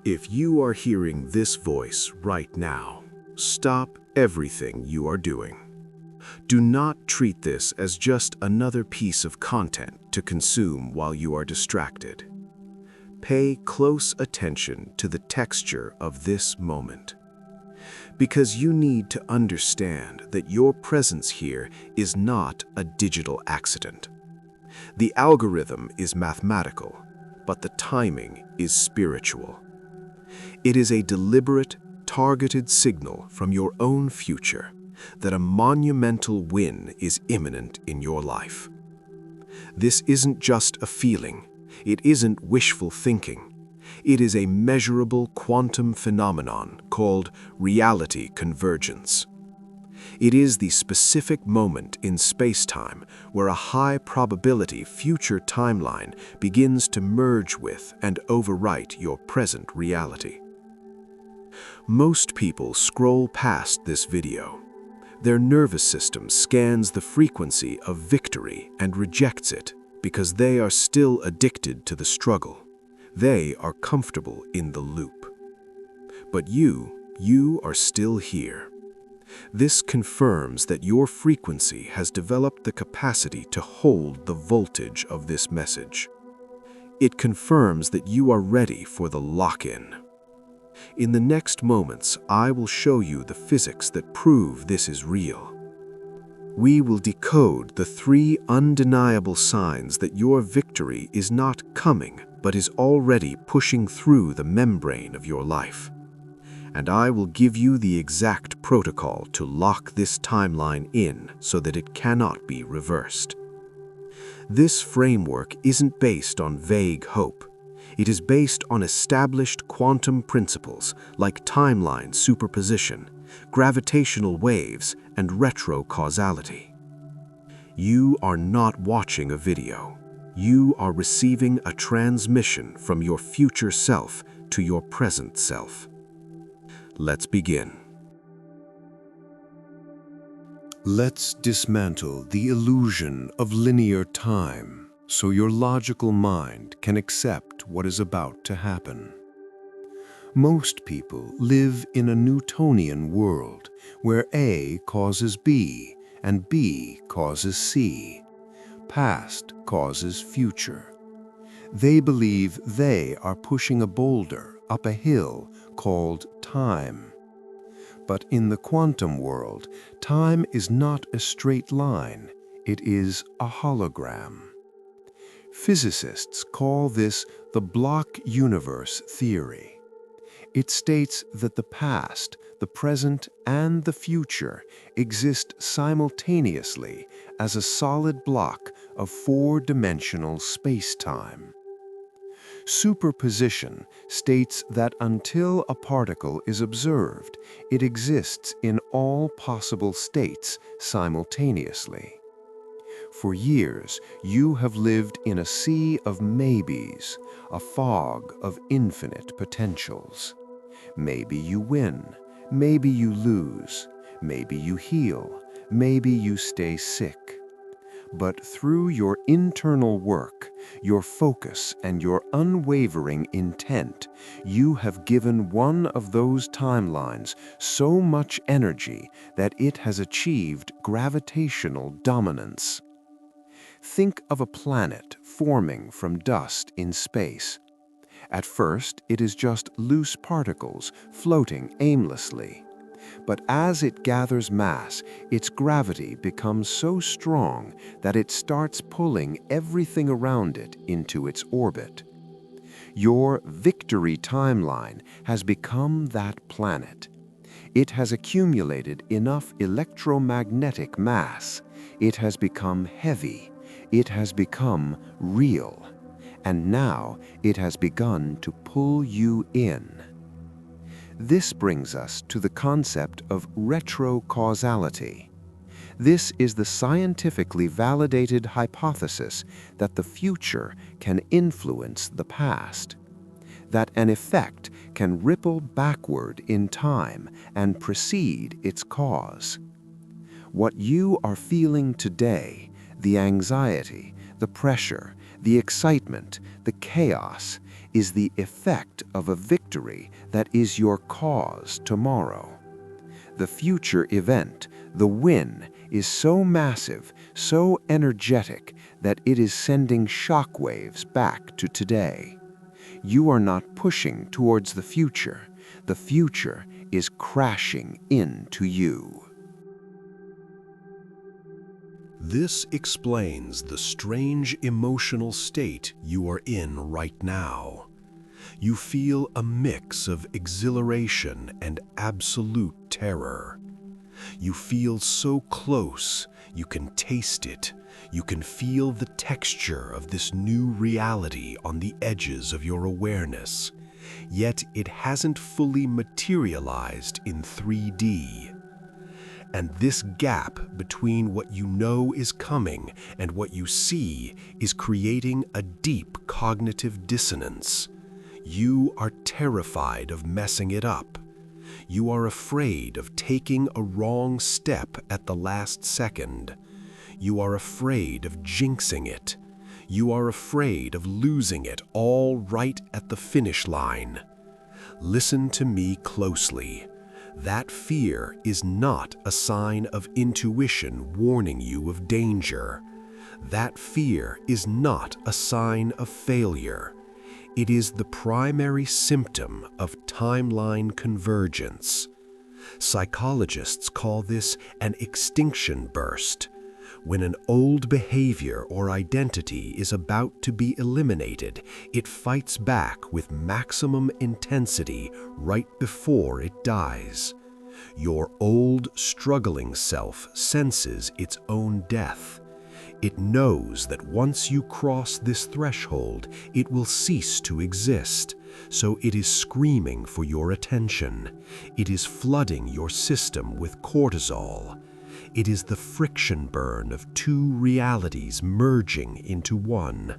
If you are hearing this voice right now, stop everything you are doing. Do not treat this as just another piece of content to consume while you are distracted. Pay close attention to the texture of this moment, because you need to understand that your presence here is not a digital accident. The algorithm is mathematical, but the timing is spiritual. It is a deliberate, targeted signal from your own future that a monumental win is imminent in your life. This isn't just a feeling. It isn't wishful thinking. It is a measurable quantum phenomenon called reality convergence. It is the specific moment in space-time where a high-probability future timeline begins to merge with and overwrite your present reality. Most people scroll past this video. Their nervous system scans the frequency of victory and rejects it because they are still addicted to the struggle. They are comfortable in the loop. But you are still here. This confirms that your frequency has developed the capacity to hold the voltage of this message. It confirms that you are ready for the lock-in. In the next moments, I will show you the physics that prove this is real. We will decode the 3 undeniable signs that your victory is not coming, but is already pushing through the membrane of your life. And I will give you the exact protocol to lock this timeline in so that it cannot be reversed. This framework isn't based on vague hope. It is based on established quantum principles like timeline superposition, gravitational waves, and retrocausality. You are not watching a video. You are receiving a transmission from your future self to your present self. Let's begin. Let's dismantle the illusion of linear time so your logical mind can accept what is about to happen. Most people live in a Newtonian world where A causes B and B causes C. Past causes future. They believe they are pushing a boulder up a hill called time. But in the quantum world, time is not a straight line. It is a hologram. Physicists call this the block universe theory. It states that the past, the present, and the future exist simultaneously as a solid block of 4-dimensional space-time. Superposition states that until a particle is observed, it exists in all possible states simultaneously. For years, you have lived in a sea of maybes, a fog of infinite potentials. Maybe you win, maybe you lose, maybe you heal, maybe you stay sick. But through your internal work, your focus, and your unwavering intent, you have given one of those timelines so much energy that it has achieved gravitational dominance. Think of a planet forming from dust in space. At first, it is just loose particles floating aimlessly. But as it gathers mass, its gravity becomes so strong that it starts pulling everything around it into its orbit. Your victory timeline has become that planet. It has accumulated enough electromagnetic mass. It has become heavy. It has become real. And now it has begun to pull you in. This brings us to the concept of retrocausality. This is the scientifically validated hypothesis that the future can influence the past, that an effect can ripple backward in time and precede its cause. What you are feeling today, the anxiety, The pressure, the excitement, the chaos is the effect of a victory that is your cause tomorrow. The future event, the win, is so massive, so energetic that it is sending shockwaves back to today. You are not pushing towards the future is crashing into you. This explains the strange emotional state you are in right now. You feel a mix of exhilaration and absolute terror. You feel so close, you can taste it. You can feel the texture of this new reality on the edges of your awareness, yet it hasn't fully materialized in 3D. And this gap between what you know is coming and what you see is creating a deep cognitive dissonance. You are terrified of messing it up. You are afraid of taking a wrong step at the last second. You are afraid of jinxing it. You are afraid of losing it all right at the finish line. Listen to me closely. That fear is not a sign of intuition warning you of danger. That fear is not a sign of failure. It is the primary symptom of timeline convergence. Psychologists call this an extinction burst. When an old behavior or identity is about to be eliminated, it fights back with maximum intensity right before it dies. Your old, struggling self senses its own death. It knows that once you cross this threshold, it will cease to exist, so it is screaming for your attention. It is flooding your system with cortisol. It is the friction burn of two realities merging into one.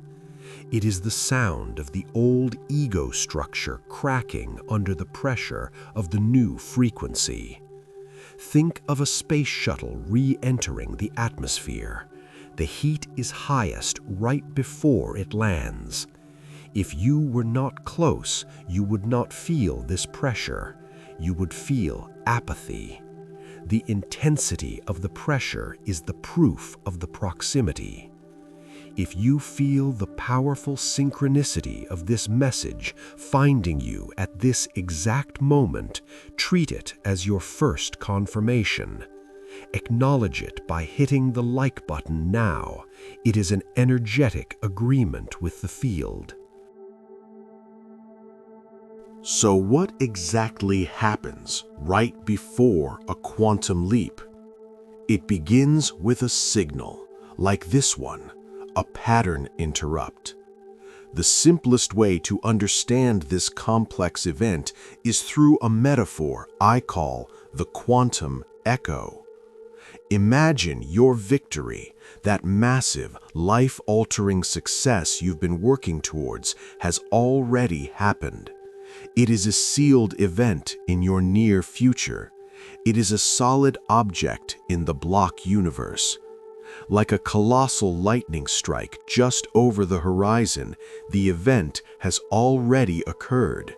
It is the sound of the old ego structure cracking under the pressure of the new frequency. Think of a space shuttle re-entering the atmosphere. The heat is highest right before it lands. If you were not close, you would not feel this pressure. You would feel apathy. The intensity of the pressure is the proof of the proximity. If you feel the powerful synchronicity of this message finding you at this exact moment, treat it as your first confirmation. Acknowledge it by hitting the like button now. It is an energetic agreement with the field. So what exactly happens right before a quantum leap? It begins with a signal, like this one, a pattern interrupt. The simplest way to understand this complex event is through a metaphor I call the quantum echo. Imagine your victory, that massive, life-altering success you've been working towards, has already happened. It is a sealed event in your near future. It is a solid object in the block universe. Like a colossal lightning strike just over the horizon, the event has already occurred.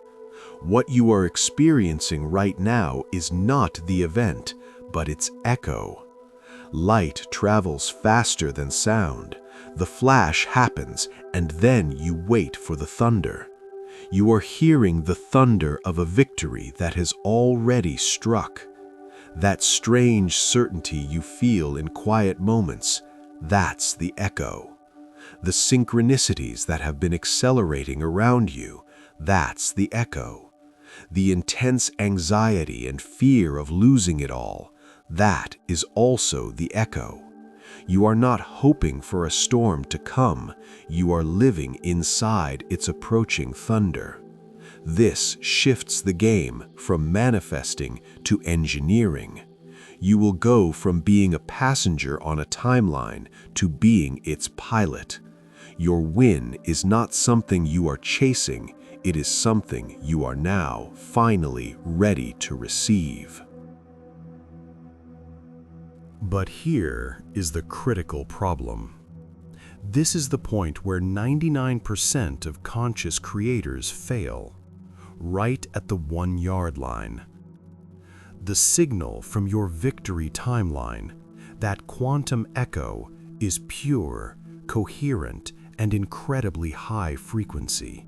What you are experiencing right now is not the event, but its echo. Light travels faster than sound. The flash happens, and then you wait for the thunder. You are hearing the thunder of a victory that has already struck. That strange certainty you feel in quiet moments, that's the echo. The synchronicities that have been accelerating around you, that's the echo. The intense anxiety and fear of losing it all, that is also the echo. You are not hoping for a storm to come, you are living inside its approaching thunder. This shifts the game from manifesting to engineering. You will go from being a passenger on a timeline to being its pilot. Your win is not something you are chasing, it is something you are now finally ready to receive. But here is the critical problem. This is the point where 99% of conscious creators fail, right at the 1-yard line. The signal from your victory timeline, that quantum echo, is pure, coherent, and incredibly high frequency.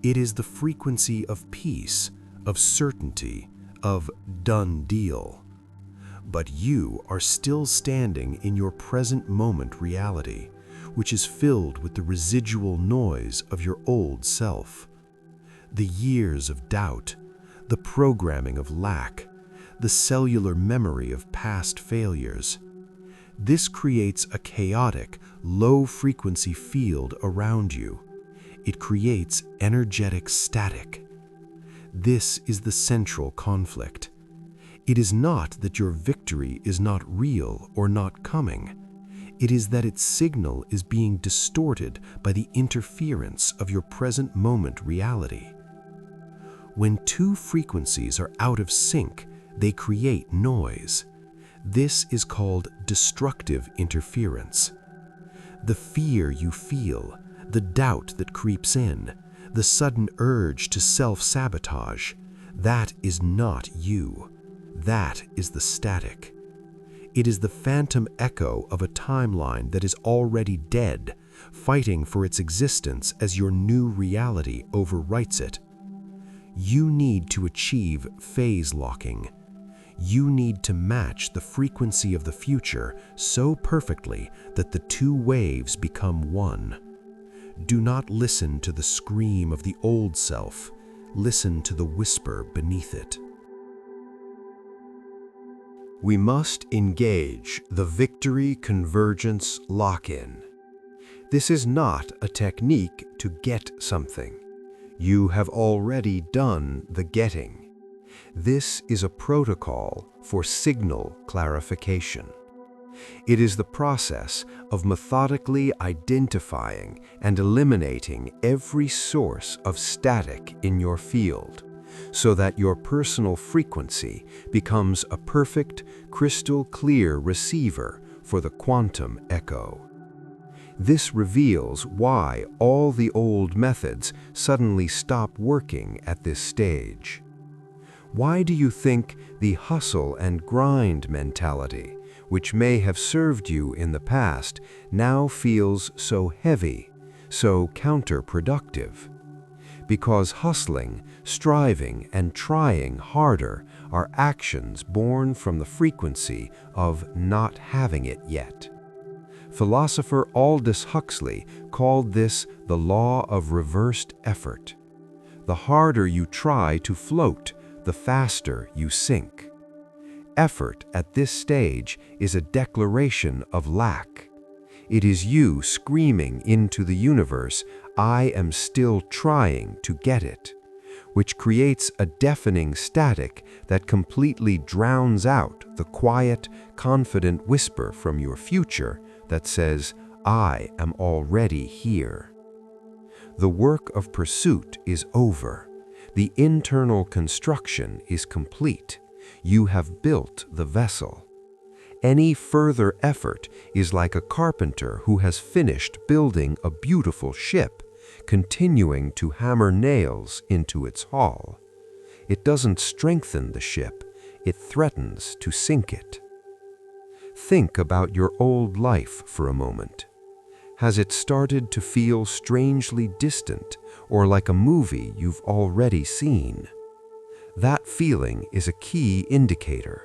It is the frequency of peace, of certainty, of done deal. But you are still standing in your present moment reality, which is filled with the residual noise of your old self. The years of doubt, the programming of lack, the cellular memory of past failures. This creates a chaotic, low-frequency field around you. It creates energetic static. This is the central conflict. It is not that your victory is not real or not coming. It is that its signal is being distorted by the interference of your present moment reality. When two frequencies are out of sync, they create noise. This is called destructive interference. The fear you feel, the doubt that creeps in, the sudden urge to self-sabotage, that is not you. That is the static. It is the phantom echo of a timeline that is already dead, fighting for its existence as your new reality overwrites it. You need to achieve phase locking. You need to match the frequency of the future so perfectly that the two waves become one. Do not listen to the scream of the old self. Listen to the whisper beneath it. We must engage the victory convergence lock-in. This is not a technique to get something. You have already done the getting. This is a protocol for signal clarification. It is the process of methodically identifying and eliminating every source of static in your field, so that your personal frequency becomes a perfect, crystal-clear receiver for the quantum echo. This reveals why all the old methods suddenly stop working at this stage. Why do you think the hustle and grind mentality, which may have served you in the past, now feels so heavy, so counterproductive? Because hustling, striving, and trying harder are actions born from the frequency of not having it yet. Philosopher Aldous Huxley called this the law of reversed effort. The harder you try to float, the faster you sink. Effort at this stage is a declaration of lack. It is you screaming into the universe, "I am still trying to get it," which creates a deafening static that completely drowns out the quiet, confident whisper from your future that says, "I am already here." The work of pursuit is over. The internal construction is complete. You have built the vessel. Any further effort is like a carpenter who has finished building a beautiful ship, continuing to hammer nails into its hull. It doesn't strengthen the ship, it threatens to sink it. Think about your old life for a moment. Has it started to feel strangely distant or like a movie you've already seen? That feeling is a key indicator.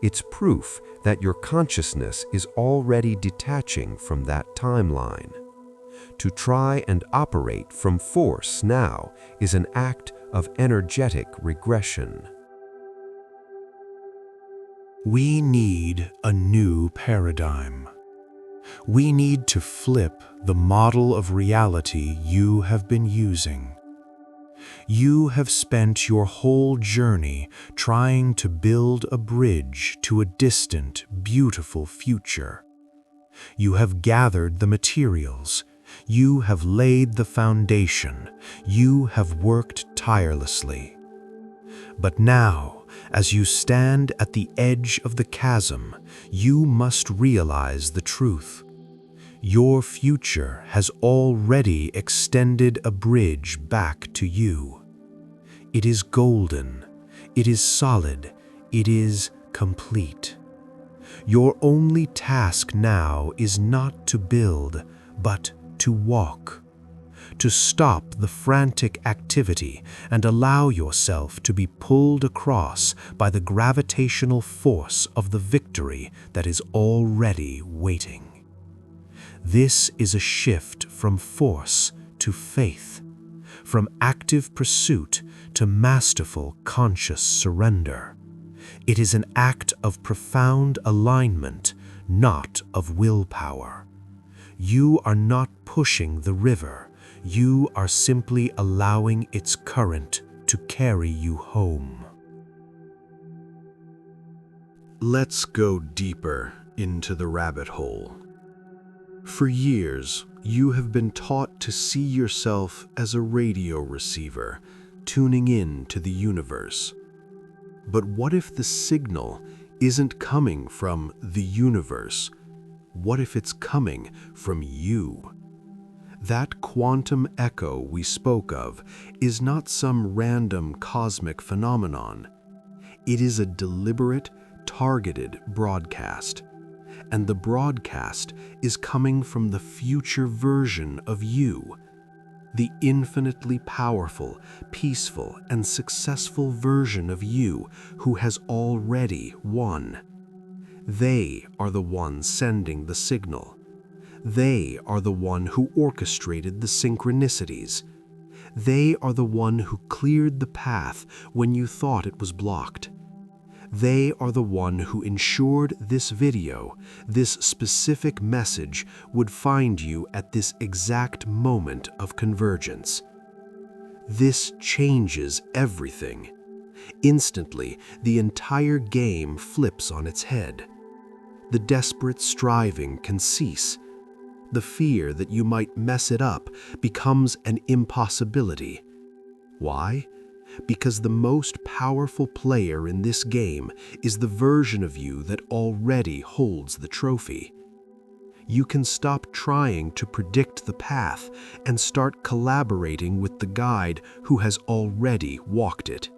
It's proof that your consciousness is already detaching from that timeline. To try and operate from force now is an act of energetic regression. We need a new paradigm. We need to flip the model of reality you have been using. You have spent your whole journey trying to build a bridge to a distant, beautiful future. You have gathered the materials. You have laid the foundation. You have worked tirelessly. But now, as you stand at the edge of the chasm, you must realize the truth. Your future has already extended a bridge back to you. It is golden, it is solid, it is complete. Your only task now is not to build, but to walk. To stop the frantic activity and allow yourself to be pulled across by the gravitational force of the victory that is already waiting. This is a shift from force to faith, from active pursuit to masterful conscious surrender. It is an act of profound alignment, not of willpower. You are not pushing the river. You are simply allowing its current to carry you home. Let's go deeper into the rabbit hole. For years, you have been taught to see yourself as a radio receiver, tuning in to the universe. But what if the signal isn't coming from the universe? What if it's coming from you? That quantum echo we spoke of is not some random cosmic phenomenon. It is a deliberate, targeted broadcast. And the broadcast is coming from the future version of you, the infinitely powerful, peaceful, and successful version of you who has already won. They are the ones sending the signal. They are the one who orchestrated the synchronicities. They are the one who cleared the path when you thought it was blocked. They are the one who ensured this video, this specific message, would find you at this exact moment of convergence. This changes everything. Instantly, the entire game flips on its head. The desperate striving can cease. The fear that you might mess it up becomes an impossibility. Why? Because the most powerful player in this game is the version of you that already holds the trophy. You can stop trying to predict the path and start collaborating with the guide who has already walked it.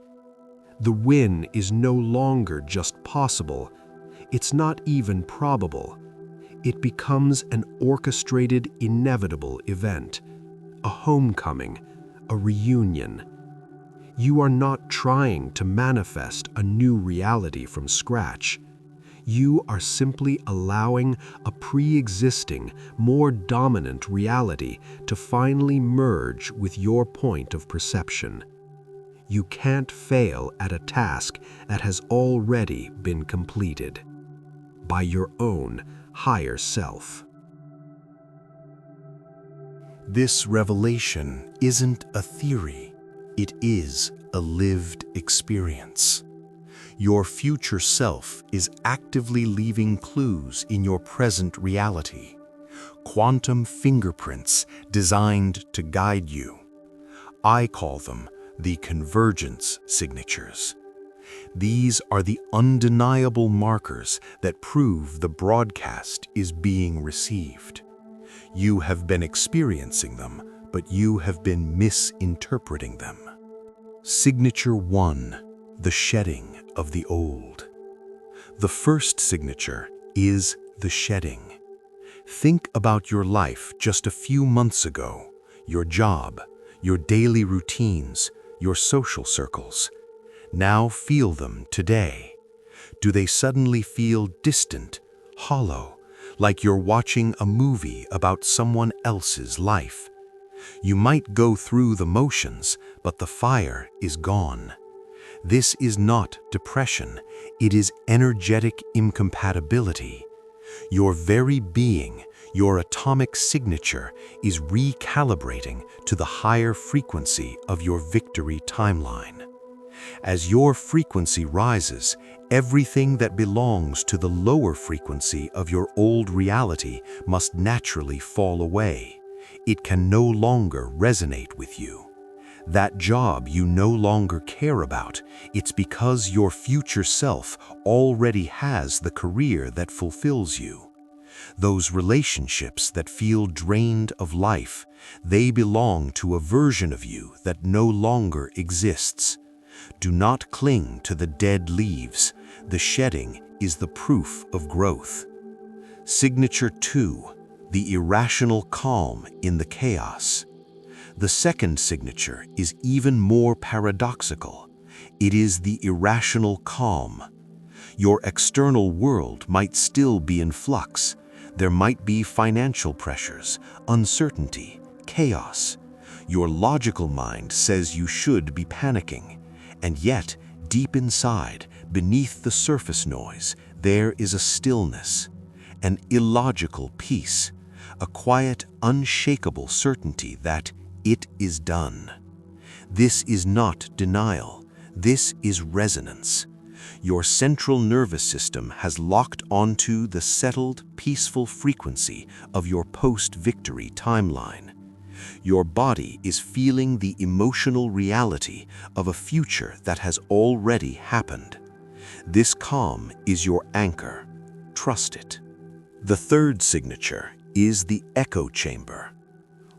The win is no longer just possible. It's not even probable. It becomes an orchestrated, inevitable event, a homecoming, a reunion. You are not trying to manifest a new reality from scratch. You are simply allowing a pre-existing, more dominant reality to finally merge with your point of perception. You can't fail at a task that has already been completed by your own higher self. This revelation isn't a theory. It is a lived experience. Your future self is actively leaving clues in your present reality, quantum fingerprints designed to guide you. I call them the Convergence Signatures. These are the undeniable markers that prove the broadcast is being received. You have been experiencing them, but you have been misinterpreting them. Signature 1, the shedding of the old. The first signature is the shedding. Think about your life just a few months ago, your job, your daily routines, your social circles. Now feel them today. Do they suddenly feel distant, hollow, like you're watching a movie about someone else's life? You might go through the motions, but the fire is gone. This is not depression, it is energetic incompatibility. Your very being, your atomic signature, is recalibrating to the higher frequency of your victory timeline. As your frequency rises, everything that belongs to the lower frequency of your old reality must naturally fall away. It can no longer resonate with you. That job you no longer care about, it's because your future self already has the career that fulfills you. Those relationships that feel drained of life, they belong to a version of you that no longer exists. Do not cling to the dead leaves. The shedding is the proof of growth. Signature 2, the irrational calm in the chaos. The second signature is even more paradoxical. It is the irrational calm. Your external world might still be in flux. There might be financial pressures, uncertainty, chaos. Your logical mind says you should be panicking. And yet, deep inside, beneath the surface noise, there is a stillness, an illogical peace, a quiet, unshakable certainty that it is done. This is not denial. This is resonance. Your central nervous system has locked onto the settled, peaceful frequency of your post-victory timeline. Your body is feeling the emotional reality of a future that has already happened. This calm is your anchor. Trust it. The third signature is the echo chamber.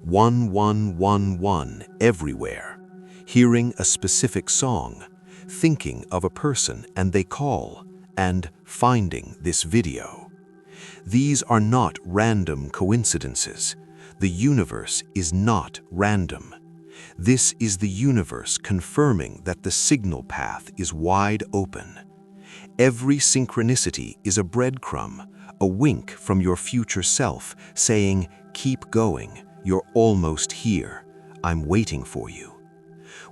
1111 everywhere. Hearing a specific song, thinking of a person and they call, and finding this video. These are not random coincidences. The universe is not random. This is the universe confirming that the signal path is wide open. Every synchronicity is a breadcrumb, a wink from your future self saying, "Keep going, you're almost here. I'm waiting for you."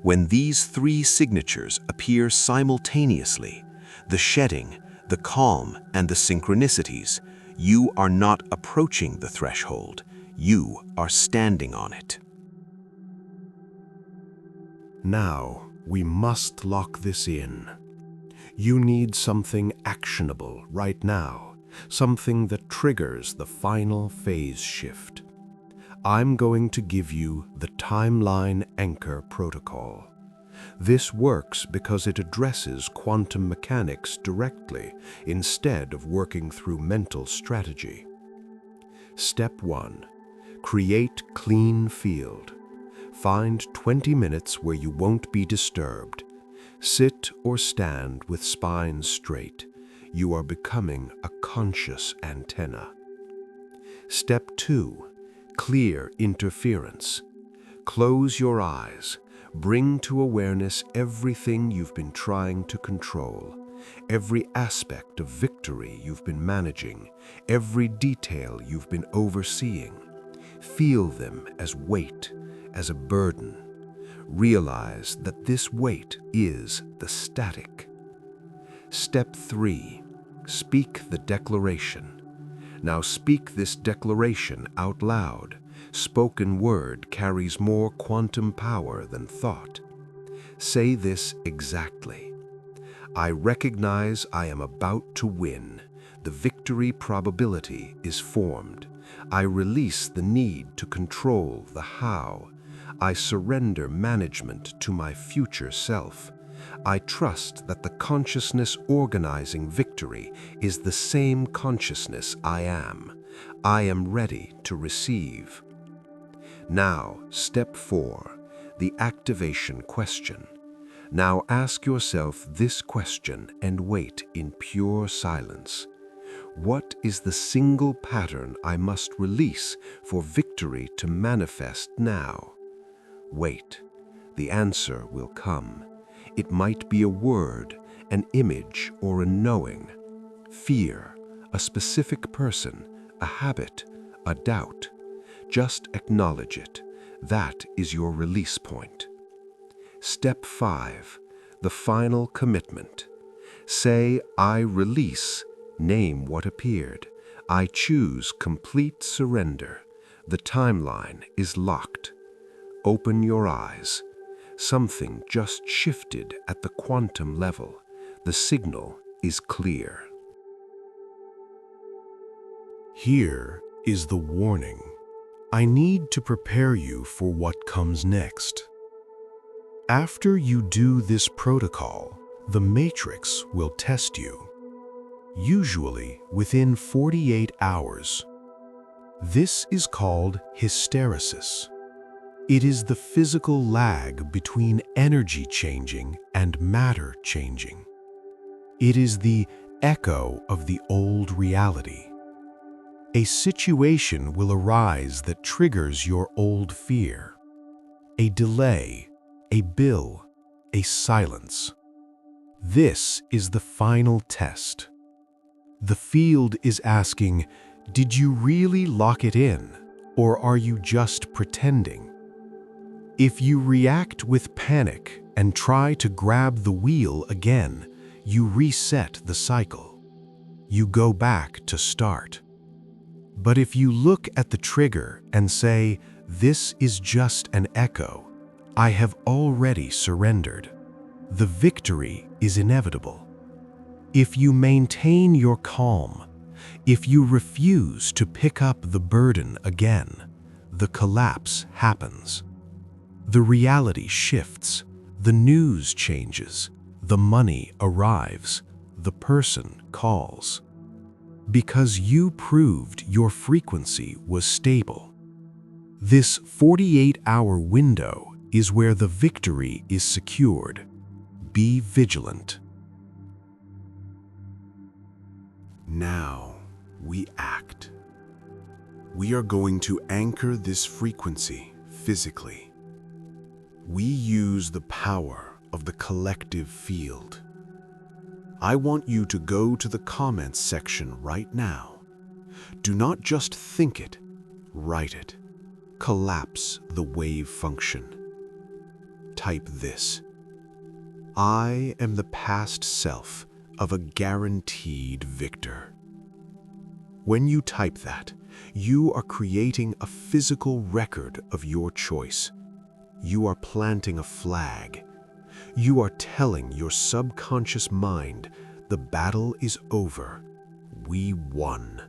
When these three signatures appear simultaneously, the shedding, the calm, and the synchronicities, you are not approaching the threshold. You are standing on it. Now, we must lock this in. You need something actionable right now, something that triggers the final phase shift. I'm going to give you the Timeline Anchor Protocol. This works because it addresses quantum mechanics directly instead of working through mental strategy. Step 1. Create clean field. Find 20 minutes where you won't be disturbed. Sit or stand with spine straight. You are becoming a conscious antenna. Step 2. Clear interference. Close your eyes. Bring to awareness everything you've been trying to control, every aspect of victory you've been managing, every detail you've been overseeing. Feel them as weight, as a burden. Realize that this weight is the static. Step 3. Speak the declaration. Now speak this declaration out loud. Spoken word carries more quantum power than thought. Say this exactly. I recognize I am about to win. The victory probability is formed. I release the need to control the how. I surrender management to my future self. I trust that the consciousness organizing victory is the same consciousness I am. I am ready to receive. Now, step 4, the activation question. Now ask yourself this question and wait in pure silence. What is the single pattern I must release for victory to manifest now? Wait. The answer will come. It might be a word, an image, or a knowing. Fear, a specific person, a habit, a doubt. Just acknowledge it. That is your release point. Step 5, the final commitment. Say, I release. Name what appeared. I choose complete surrender. The timeline is locked. Open your eyes. Something just shifted at the quantum level. The signal is clear. Here is the warning. I need to prepare you for what comes next. After you do this protocol, the matrix will test you. usually within 48 hours. This is called hysteresis. It is the physical lag between energy changing and matter changing. It is the echo of the old reality. A situation will arise that triggers your old fear. A delay, a bill, a silence. This is the final test. The field is asking, did you really lock it in, or are you just pretending? If you react with panic and try to grab the wheel again, you reset the cycle. You go back to start. But if you look at the trigger and say, this is just an echo, I have already surrendered, the victory is inevitable. If you maintain your calm, if you refuse to pick up the burden again, the collapse happens. The reality shifts, the news changes, the money arrives, the person calls. Because you proved your frequency was stable. This 48-hour window is where the victory is secured. Be vigilant. Now we act. We are going to anchor this frequency physically. We use the power of the collective field. I want you to go to the comments section right now. Do not just think it, write it. Collapse the wave function. Type this: I am the past self of a guaranteed victor. When you type that, you are creating a physical record of your choice. You are planting a flag. You are telling your subconscious mind, the battle is over. We won.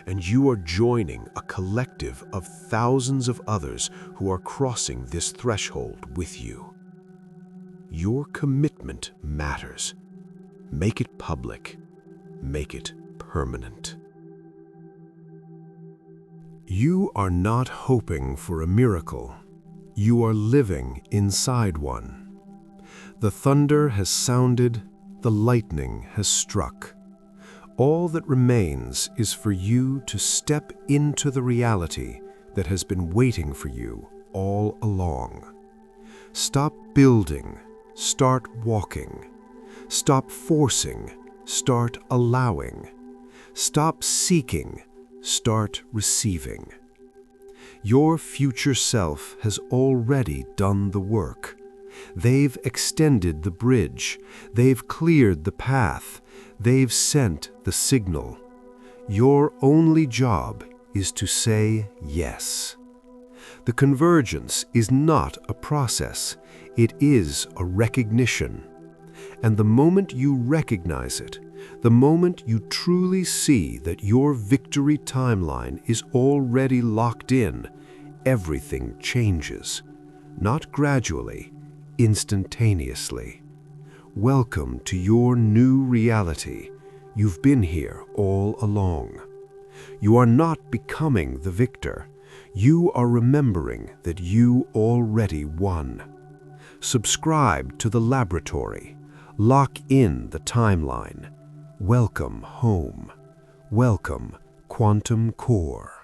And you are joining a collective of thousands of others who are crossing this threshold with you. Your commitment matters. Make it public. Make it permanent. You are not hoping for a miracle. You are living inside one. The thunder has sounded, the lightning has struck. All that remains is for you to step into the reality that has been waiting for you all along. Stop building, start walking. Stop forcing, start allowing. Stop seeking, start receiving. Your future self has already done the work. They've extended the bridge. They've cleared the path. They've sent the signal. Your only job is to say yes. The convergence is not a process. It is a recognition. And the moment you recognize it, the moment you truly see that your victory timeline is already locked in, everything changes. Not gradually, instantaneously. Welcome to your new reality. You've been here all along. You are not becoming the victor. You are remembering that you already won. Subscribe to the laboratory. Lock in the timeline. Welcome home. Welcome, Quantum Core.